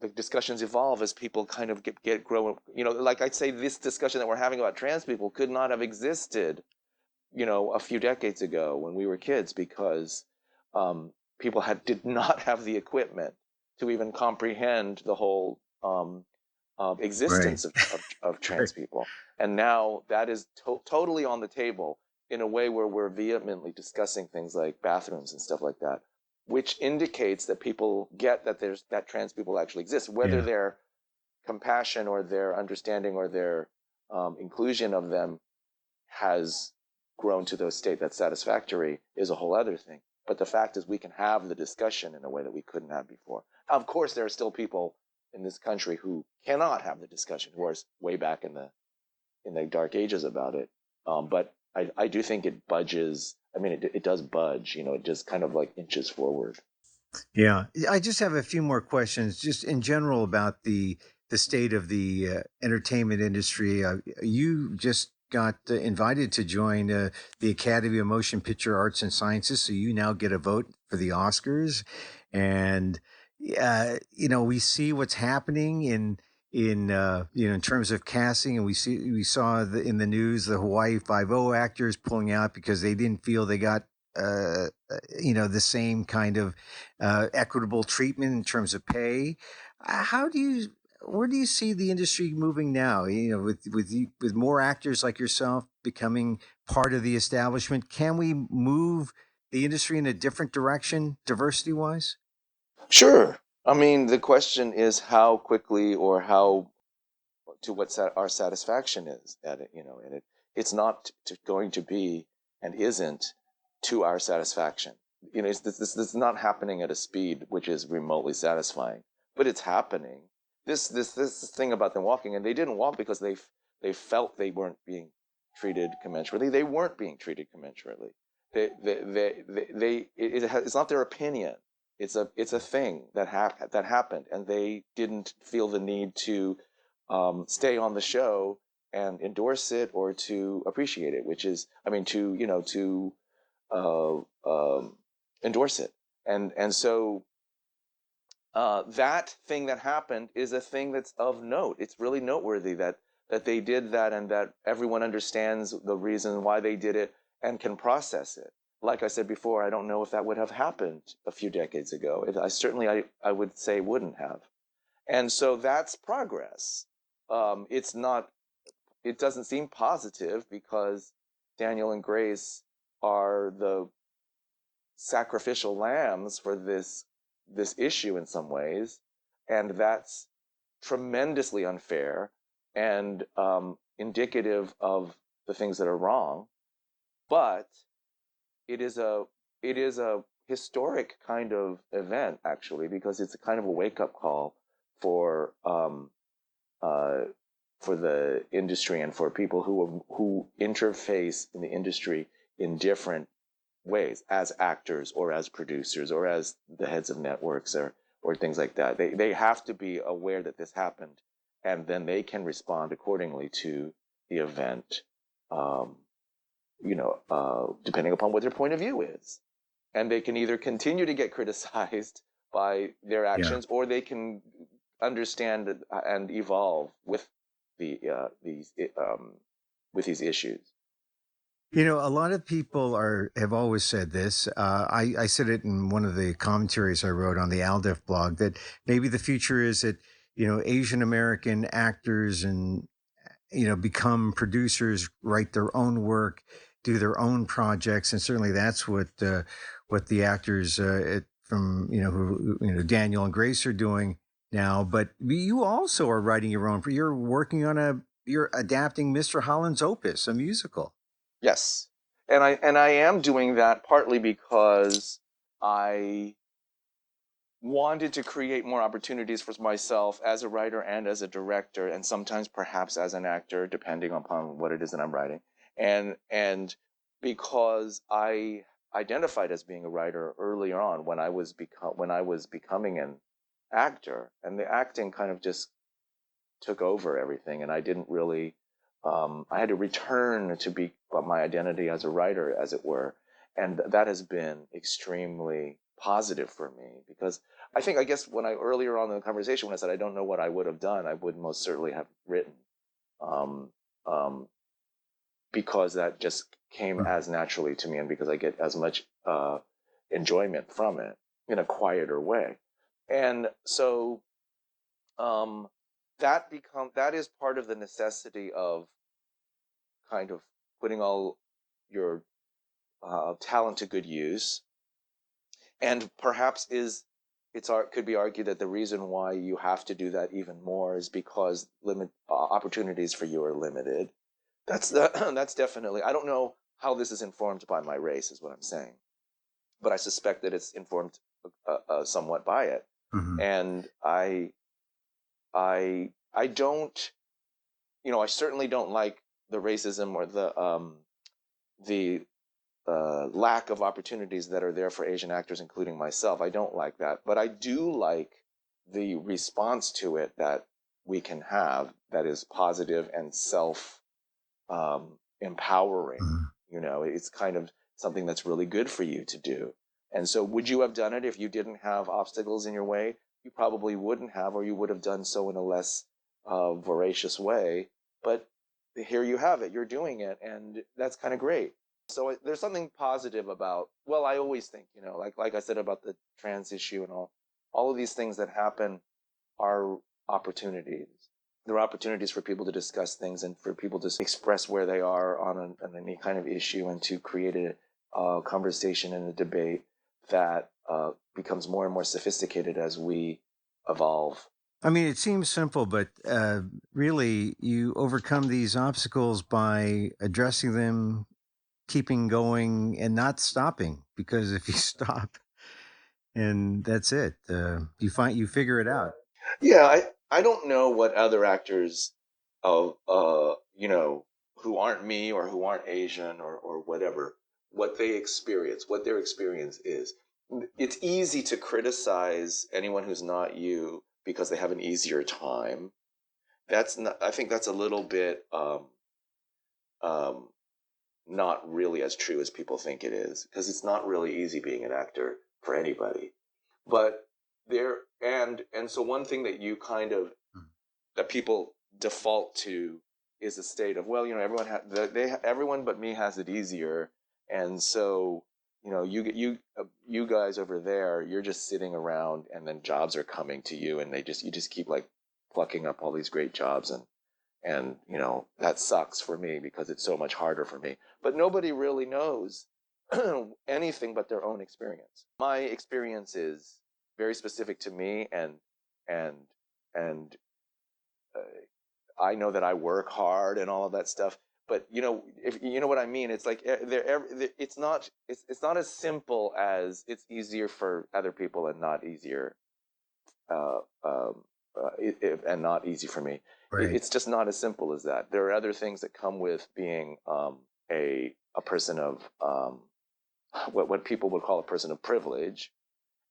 the discussions evolve as people kind of get grow. Like I'd say, this discussion that we're having about trans people could not have existed a few decades ago when we were kids because people did not have the equipment to even comprehend the whole Right. existence of trans people. And now that is totally on the table in a way where we're vehemently discussing things like bathrooms and stuff like that, which indicates that people get that trans people actually exist, whether Yeah. their compassion or their understanding or their inclusion of them has grown to the state that's satisfactory is a whole other thing. But the fact is, we can have the discussion in a way that we couldn't have before. Of course, there are still people in this country who cannot have the discussion, who are way back in the dark ages about it. But I do think it budges. I mean, it does budge. It just kind of like inches forward. Yeah, I just have a few more questions, just in general about the state of the entertainment industry. You just got invited to join the Academy of Motion Picture Arts and Sciences, so you now get a vote for the Oscars, and we see what's happening in terms of casting, and we saw in the news the Hawaii Five O actors pulling out because they didn't feel they got the same kind of equitable treatment in terms of pay. How do you, where do you see the industry moving now? With more actors like yourself becoming part of the establishment, can we move the industry in a different direction, diversity wise? Sure. I mean, the question is how quickly or how to what our satisfaction is at it, and it's not going to be and isn't to our satisfaction. This is not happening at a speed which is remotely satisfying, but it's happening. This thing about them walking, and they didn't walk because they felt they weren't being treated commensurately. They weren't being treated commensurately. It's not their opinion. It's a thing that happened, and they didn't feel the need to stay on the show and endorse it or to appreciate it, which is, I mean, to uh, um, endorse it, and so that thing that happened is a thing that's of note. It's really noteworthy that they did that and that everyone understands the reason why they did it and can process it. Like I said before, I don't know if that would have happened a few decades ago. I would say wouldn't have. And so that's progress. It's not. It doesn't seem positive because Daniel and Grace are the sacrificial lambs for this issue in some ways, and that's tremendously unfair and indicative of the things that are wrong. But it is a historic kind of event actually, because it's a kind of a wake up call for uh, for the industry and for people who interface in the industry in different ways as actors or as producers or as the heads of networks or things like that. They have to be aware that this happened, and then they can respond accordingly to the event, um, depending upon what their point of view is. And they can either continue to get criticized by their Yeah. actions, or they can understand and evolve with the these with these issues. A lot of people have always said this. I said it in one of the commentaries I wrote on the Aldif blog that maybe the future is that Asian American actors and become producers, write their own work, do their own projects, and certainly that's what the actors from who Daniel and Grace are doing now. But you also are writing your own. You're working on you're adapting Mr. Holland's Opus, a musical. Yes, and I am doing that partly because I wanted to create more opportunities for myself as a writer and as a director, and sometimes perhaps as an actor, depending upon what it is that I'm writing. And because I identified as being a writer earlier on when I was becoming an actor, and the acting kind of just took over everything, and I didn't really. I had to return to be my identity as a writer, as it were, and that has been extremely positive for me because I guess when I earlier on in the conversation when I said I don't know what I would have done, I would most certainly have written, um, um, because that just came as naturally to me, and because I get as much enjoyment from it in a quieter way, and so um, that is part of the necessity of kind of putting all your talent to good use, and perhaps could be argued that the reason why you have to do that even more is because opportunities for you are limited. That's definitely. I don't know how this is informed by my race, is what I'm saying, but I suspect that it's informed somewhat by it, Mm-hmm. and I don't. I certainly don't like the racism or the lack of opportunities that are there for Asian actors, including myself. I don't like that, but I do like the response to it that we can have that is positive and self empowering. Mm-hmm. It's kind of something that's really good for you to do. And so, would you have done it if you didn't have obstacles in your way? You probably wouldn't have, or you would have done so in a less voracious way. But here you have it. You're doing it, and that's kind of great. So there's something positive about. Well, I always think, like I said about the trans issue and all of these things that happen are opportunities. There are opportunities for people to discuss things and for people to express where they are on any kind of issue and to create conversation and a debate that becomes more and more sophisticated as we evolve. I mean, it seems simple, but really, you overcome these obstacles by addressing them, keeping going, and not stopping. Because if you stop, and that's it, you figure it out. Yeah, I don't know what other actors of who aren't me or who aren't Asian or whatever, what they experience, what their experience is. It's easy to criticize anyone who's not you because they have an easier time. That's not, I think that's a little bit um, not really as true as people think it is, because it's not really easy being an actor for anybody. But there and so one thing that you kind of that people default to is a state of, well, everyone but me has it easier, and so you guys over there, you're just sitting around, and then jobs are coming to you, and you just keep like plucking up all these great jobs, and that sucks for me because it's so much harder for me. But nobody really knows anything but their own experience. My experience is very specific to me, and and I know that I work hard and all of that stuff. But if you know what I mean, it's like it's not as simple as it's easier for other people and not easier uh, um, and not easy for me. Right. It's just not as simple as that. There are other things that come with being a person of what people would call a person of privilege,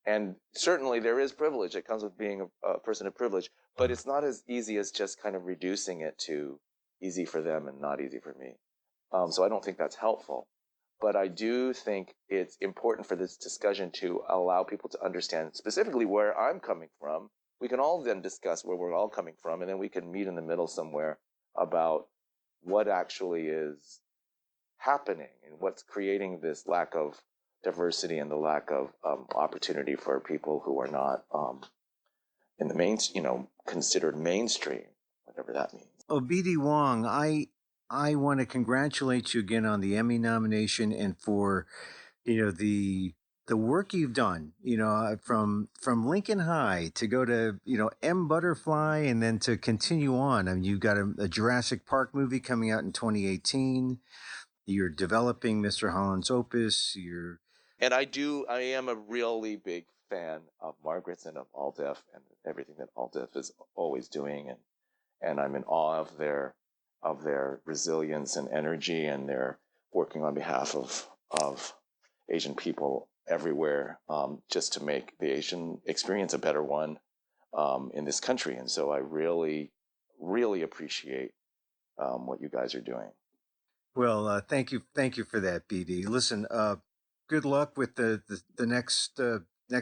and certainly there is privilege that comes with being a person of privilege, but it's not as easy as just kind of reducing it to easy for them and not easy for me. So I don't think that's helpful. But I do think it's important for this discussion to allow people to understand specifically where I'm coming from. We can all then discuss where we're all coming from, and then we can meet in the middle somewhere about what actually is happening and what's creating this lack of diversity and the lack of opportunity for people who are not in the considered mainstream, whatever that means. Oh, BD Wong, I want to congratulate you again on the Emmy nomination and for the work you've done. From Lincoln High to go to M Butterfly and then to continue on. I mean, you've got a Jurassic Park movie coming out in 2018. You're developing Mr. Holland's Opus. And I am a really big fan of Margaret's and of All Def and everything that All Def is always doing, and I'm in awe of their resilience and energy, and their working on behalf of Asian people everywhere, just to make the Asian experience a better one in this country. And so I really, really appreciate what you guys are doing. Well, thank you for that, BD. Listen, good luck with the next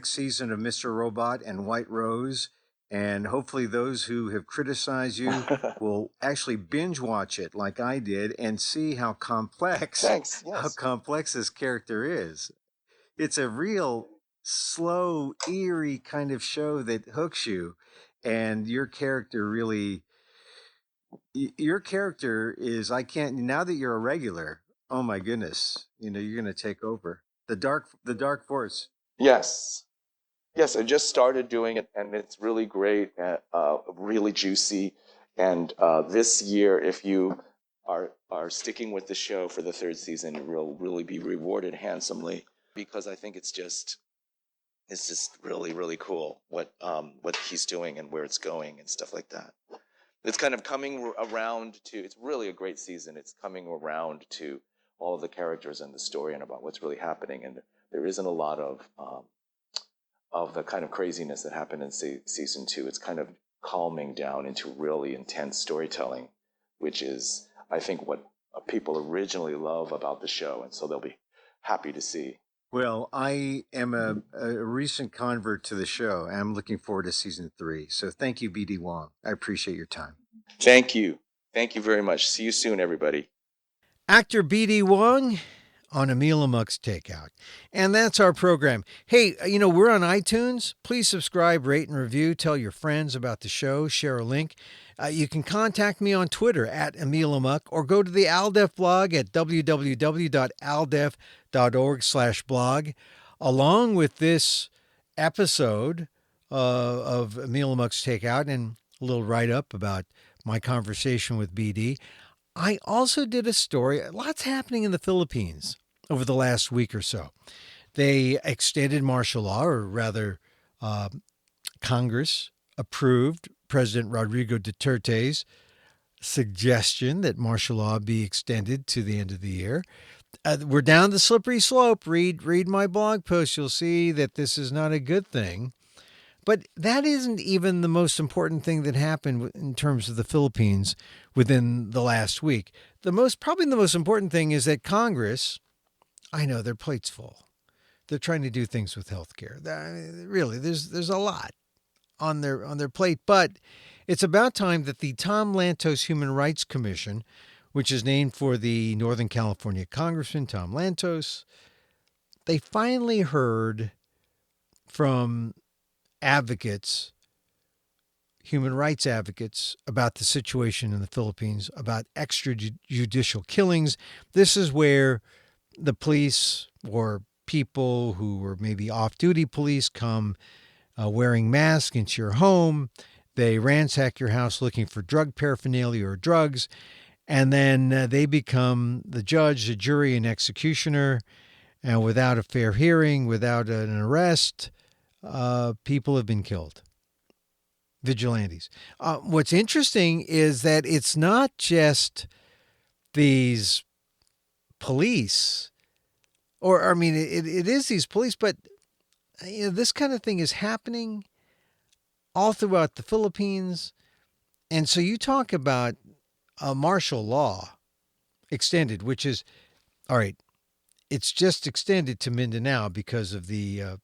season of MrRobot and White Rose, and hopefully those who have criticized you will actually binge watch it like I did and see how complex Thanks. how Yes. complex this character is. It's a real slow, eerie kind of show that hooks you, and your character really your character is I can't now that you're a regular. Oh my goodness, you're going to take over the dark force. Yes. Yes, I just started doing it, and it's really great, really juicy. And this year, if you are sticking with the show for the third season, you will really be rewarded handsomely, because I think it's just really really cool what he's doing and where it's going and stuff like that. It's kind of coming around to. It's really a great season. It's coming around to all of the characters and the story and about what's really happening, and there isn't a lot of the kind of craziness that happened in season two. It's kind of calming down into really intense storytelling, which is, I think, what people originally love about the show, and so they'll be happy to see. Well, I am a recent convert to the show. I'm looking forward to season 3. So thank you, BD Wong. I appreciate your time. Thank you. Thank you very much. See you soon, everybody. Actor BD Wong on Emil Amok's Takeout. And that's our program. Hey, we're on iTunes. Please subscribe, rate, and review. Tell your friends about the show. Share a link. You can contact me on Twitter at Emil Amok or go to the Aldef blog at www.aldef.org/blog. Along with this episode of Emil Amok's Takeout and a little write-up about my conversation with BD, I also did a story. Lots happening in the Philippines over the last week or so. They extended martial law, or rather, Congress approved President Rodrigo Duterte's suggestion that martial law be extended to the end of the year. We're down the slippery slope. Read my blog post. You'll see that this is not a good thing. But that isn't even the most important thing that happened in terms of the Philippines within the last week. Probably the most important thing is that Congress, I know their plate's full. They're trying to do things with healthcare. Really, there's a lot on their plate, but it's about time that the Tom Lantos Human Rights Commission, which is named for the Northern California Congressman Tom Lantos, they finally heard from advocates, human rights advocates, about the situation in the Philippines, about extrajudicial killings. This is where the police or people who were maybe off-duty police come wearing masks into your home. They ransack your house looking for drug paraphernalia or drugs, and then they become the judge, the jury, and executioner. And without a fair hearing, without an arrest, people have been killed. Vigilantes. What's interesting is that it's not just these police, it is these police, but this kind of thing is happening all throughout the Philippines. And so you talk about martial law extended, which is, all right, it's just extended to Mindanao because of the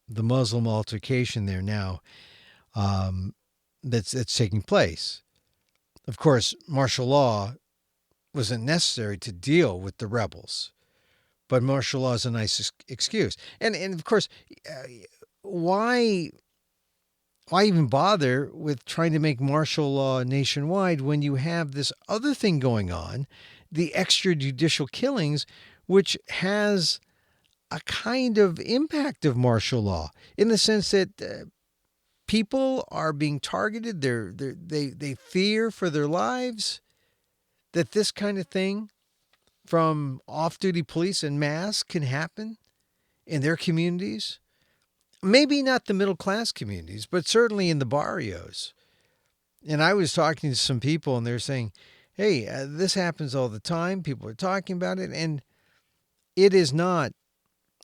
Muslim altercation there now that's taking place. Of course, martial law wasn't necessary to deal with the rebels, but martial law is a nice excuse. And of course, why even bother with trying to make martial law nationwide when you have this other thing going on, the extrajudicial killings, which has a kind of impact of martial law in the sense that people are being targeted. They fear for their lives, that this kind of thing from off-duty police en masse can happen in their communities. Maybe not the middle-class communities, but certainly in the barrios. And I was talking to some people, and they're saying, hey, this happens all the time. People are talking about it, and it is not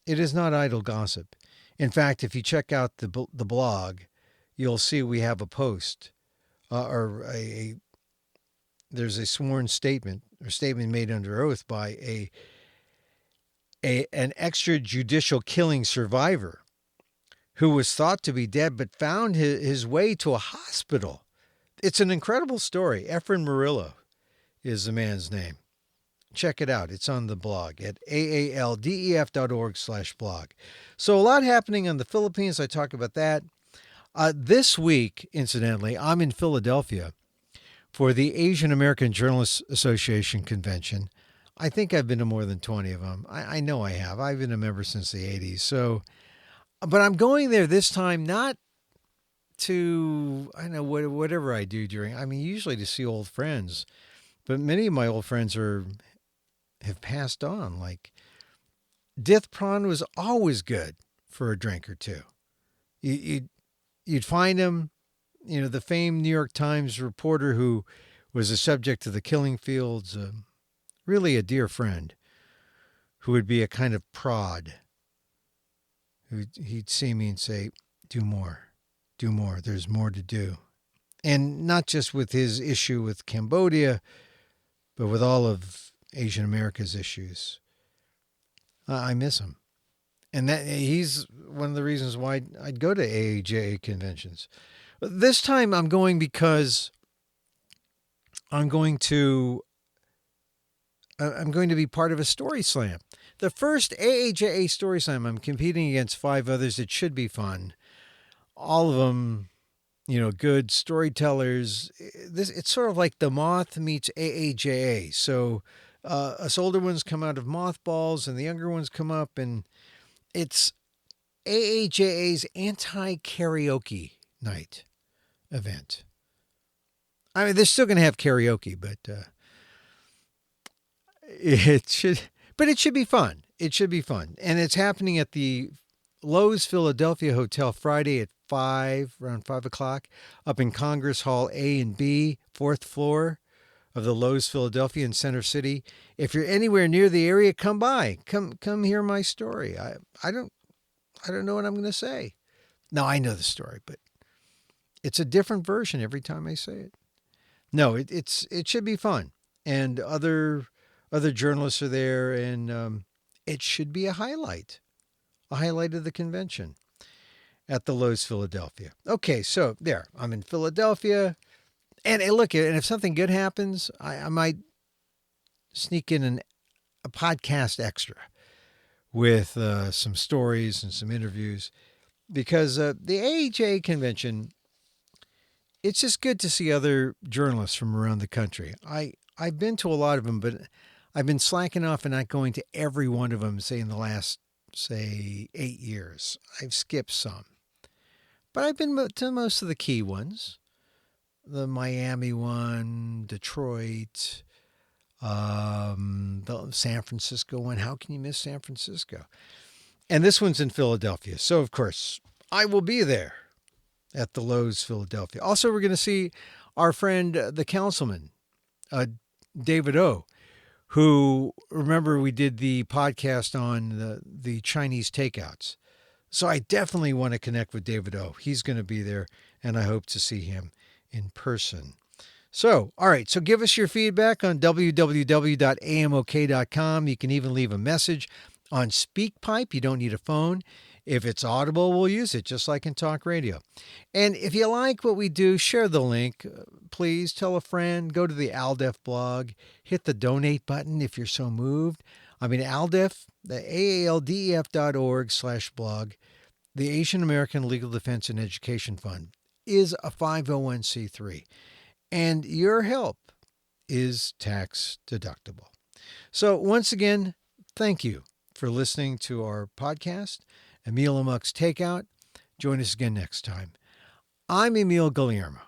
idle gossip. In fact, if you check out the blog, you'll see we have a post there's a sworn statement or statement made under oath by an extrajudicial killing survivor who was thought to be dead but found his way to a hospital. It's an incredible story. Efren Murillo is the man's name. Check it out. It's on the blog at aaldef.org/blog. So a lot happening in the Philippines. I talk about that. This week, incidentally, I'm in Philadelphia for the Asian American Journalists Association convention. I think I've been to more than 20 of them. I know I have. I've been a member since the 80s. So, but I'm going there this time not to, I know, whatever I do usually to see old friends. But many of my old friends have passed on. Like, Dith Pran was always good for a drink or two. You'd find him, the famed New York Times reporter who was the subject of the killing fields, really a dear friend who would be a kind of prod. He'd see me and say, do more, there's more to do. And not just with his issue with Cambodia, but with all of Asian America's issues. I miss him. And that he's one of the reasons why I'd go to AAJA conventions. This time I'm going because I'm going to I'm going to be part of a story slam. The first AAJA story slam. I'm competing against 5 others. It should be fun. All of them, good storytellers. It's sort of like the Moth meets AAJA. So us older ones come out of mothballs, and the younger ones come up, and it's AAJA's anti-karaoke night event. I mean, they're still going to have karaoke, but it should. But it should be fun. It should be fun, and it's happening at the Lowe's Philadelphia Hotel Friday at around 5 o'clock, up in Congress Hall A and B, 4th floor of the Lowe's Philadelphia in Center City. If you're anywhere near the area, come by. Come hear my story. I don't know what I'm going to say. No, I know the story, but it's a different version every time I say it. No, it should be fun, and other journalists are there, and it should be a highlight of the convention at the Lowe's Philadelphia. Okay, so there, I'm in Philadelphia, and look, and if something good happens, I might sneak in a podcast extra with some stories and some interviews, because the AHA convention, it's just good to see other journalists from around the country. I've been to a lot of them, but I've been slacking off and not going to every one of them, say, in the last, 8 years. I've skipped some. But I've been to most of the key ones. The Miami one, Detroit, the San Francisco one. How can you miss San Francisco? And this one's in Philadelphia. So, of course, I will be there at the Lowe's Philadelphia. Also, we're going to see our friend, the councilman, David O., who, remember, we did the podcast on the Chinese takeouts. So I definitely want to connect with David O. He's going to be there, and I hope to see him in person. So, all right, so give us your feedback on www.amok.com. You can even leave a message on SpeakPipe. You don't need a phone. If it's audible, we'll use it, just like in talk radio. And if you like what we do, share the link. Please tell a friend. Go to the ALDEF blog. Hit the donate button if you're so moved. I mean, ALDEF, the AALDEF.org/blog, the Asian American Legal Defense and Education Fund, is a 501c3. And your help is tax deductible. So once again, thank you for listening to our podcast, Emil Amok's Takeout. Join us again next time. I'm Emil Guillermo.